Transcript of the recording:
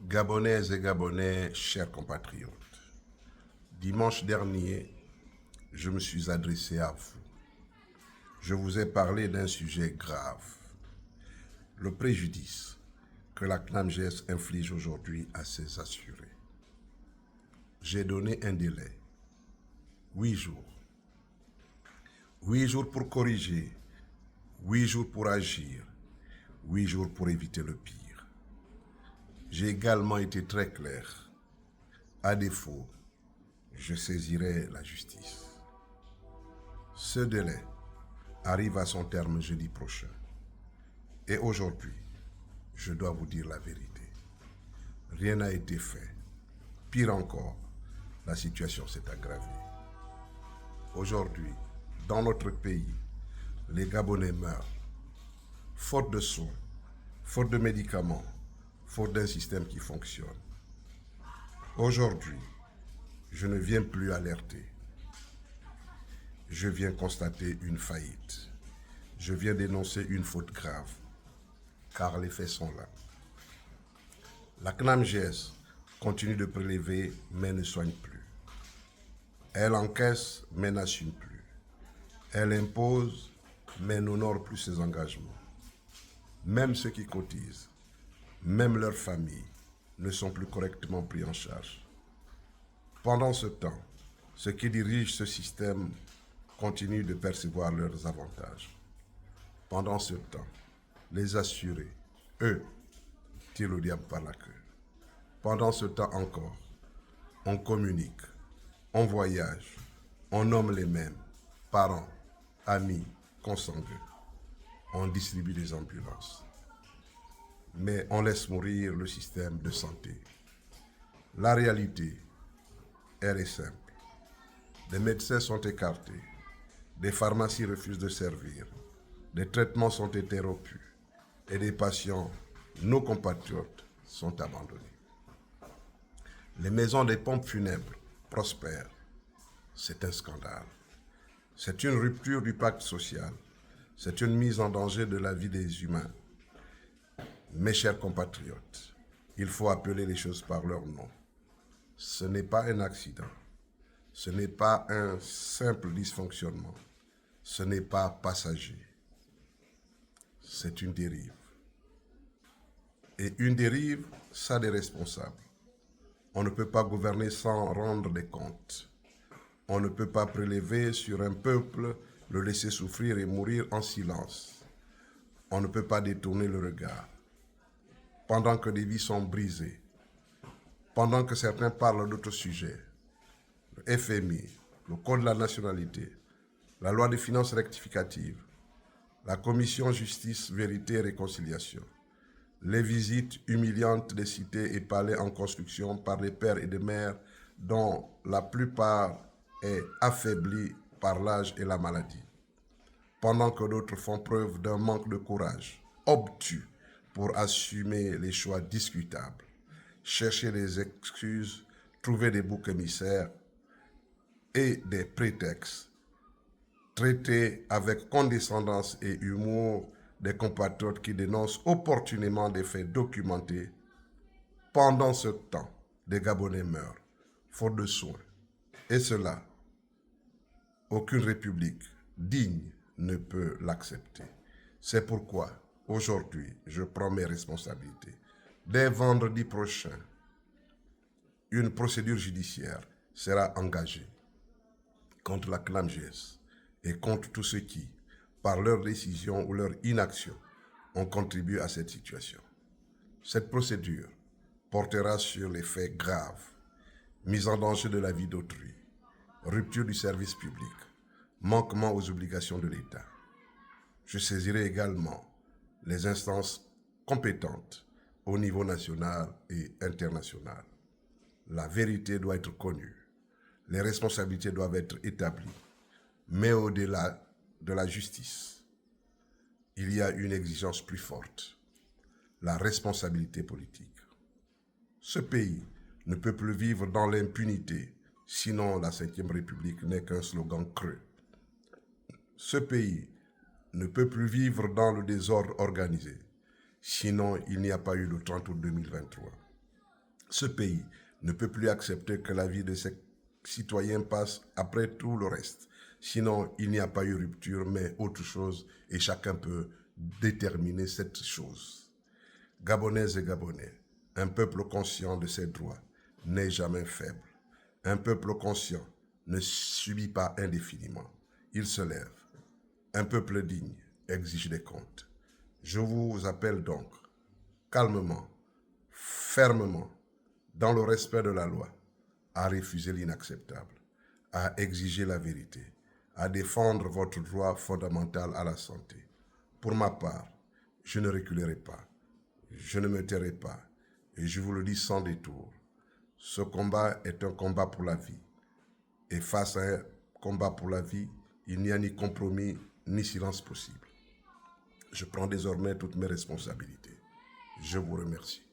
Gabonaises et Gabonais, chers compatriotes, dimanche dernier, je me suis adressé à vous. Je vous ai parlé d'un sujet grave, le préjudice que la CNAMGS inflige aujourd'hui à ses assurés. J'ai donné un délai, 8 jours. 8 jours pour corriger, 8 jours pour agir, 8 jours pour éviter le pire. J'ai également été très clair. À défaut, je saisirai la justice. Ce délai arrive à son terme jeudi prochain. Et aujourd'hui, je dois vous dire la vérité. Rien n'a été fait. Pire encore, la situation s'est aggravée. Aujourd'hui, dans notre pays, les Gabonais meurent, faute de soins, faute de médicaments, faute d'un système qui fonctionne. Aujourd'hui, je ne viens plus alerter. Je viens constater une faillite. Je viens dénoncer une faute grave, car les faits sont là. La CNAMGS continue de prélever, mais ne soigne plus. Elle encaisse, mais n'assume plus. Elle impose, mais n'honore plus ses engagements. Même ceux qui cotisent, même leurs familles, ne sont plus correctement pris en charge. Pendant ce temps, ceux qui dirigent ce système continuent de percevoir leurs avantages. Pendant ce temps, les assurés, eux, tirent le diable par la queue. Pendant ce temps encore, on communique, on voyage, on nomme les mêmes, parents, amis, consanguins. On distribue des ambulances. Mais on laisse mourir le système de santé. La réalité, elle est simple. Des médecins sont écartés, des pharmacies refusent de servir, des traitements sont interrompus et des patients, nos compatriotes, sont abandonnés. Les maisons des pompes funèbres prospèrent. C'est un scandale. C'est une rupture du pacte social. C'est une mise en danger de la vie des humains. Mes chers compatriotes, il faut appeler les choses par leur nom. Ce n'est pas un accident. Ce n'est pas un simple dysfonctionnement. Ce n'est pas passager. C'est une dérive. Et une dérive, ça a des responsables. On ne peut pas gouverner sans rendre des comptes. On ne peut pas prélever sur un peuple, le laisser souffrir et mourir en silence. On ne peut pas détourner le regard. Pendant que des vies sont brisées, pendant que certains parlent d'autres sujets, le FMI, le Code de la nationalité, la loi des finances rectificatives, la commission justice, vérité et réconciliation, les visites humiliantes des cités et palais en construction par des pères et des mères dont la plupart est affaiblie par l'âge et la maladie, pendant que d'autres font preuve d'un manque de courage, obtus pour assumer les choix discutables, chercher des excuses, trouver des boucs émissaires et des prétextes, traiter avec condescendance et humour des compatriotes qui dénoncent opportunément des faits documentés. Pendant ce temps, des Gabonais meurent, faute de soins. Et cela, aucune république digne ne peut l'accepter. C'est pourquoi, aujourd'hui, je prends mes responsabilités. Dès vendredi prochain, une procédure judiciaire sera engagée contre la CNAMGS et contre tous ceux qui, par leur décision ou leur inaction, ont contribué à cette situation. Cette procédure portera sur les faits graves, mise en danger de la vie d'autrui, rupture du service public, manquement aux obligations de l'État. Je saisirai également les instances compétentes au niveau national et international. La vérité doit être connue, les responsabilités doivent être établies, mais au-delà de la justice, il y a une exigence plus forte, la responsabilité politique. Ce pays ne peut plus vivre dans l'impunité, sinon la Ve République n'est qu'un slogan creux. Ce pays ne peut plus vivre dans le désordre organisé, sinon il n'y a pas eu le 30 août 2023. Ce pays ne peut plus accepter que la vie de ses citoyens passe après tout le reste. Sinon, il n'y a pas eu rupture, mais autre chose, et chacun peut déterminer cette chose. Gabonaises et Gabonais, un peuple conscient de ses droits n'est jamais faible. Un peuple conscient ne subit pas indéfiniment. Il se lève. Un peuple digne exige des comptes. Je vous appelle donc calmement, fermement, dans le respect de la loi, à refuser l'inacceptable, à exiger la vérité, à défendre votre droit fondamental à la santé. Pour ma part, je ne reculerai pas, je ne me tairai pas, et je vous le dis sans détour. Ce combat est un combat pour la vie. Et face à un combat pour la vie, il n'y a ni compromis ni silence possible. Je prends désormais toutes mes responsabilités. Je vous remercie.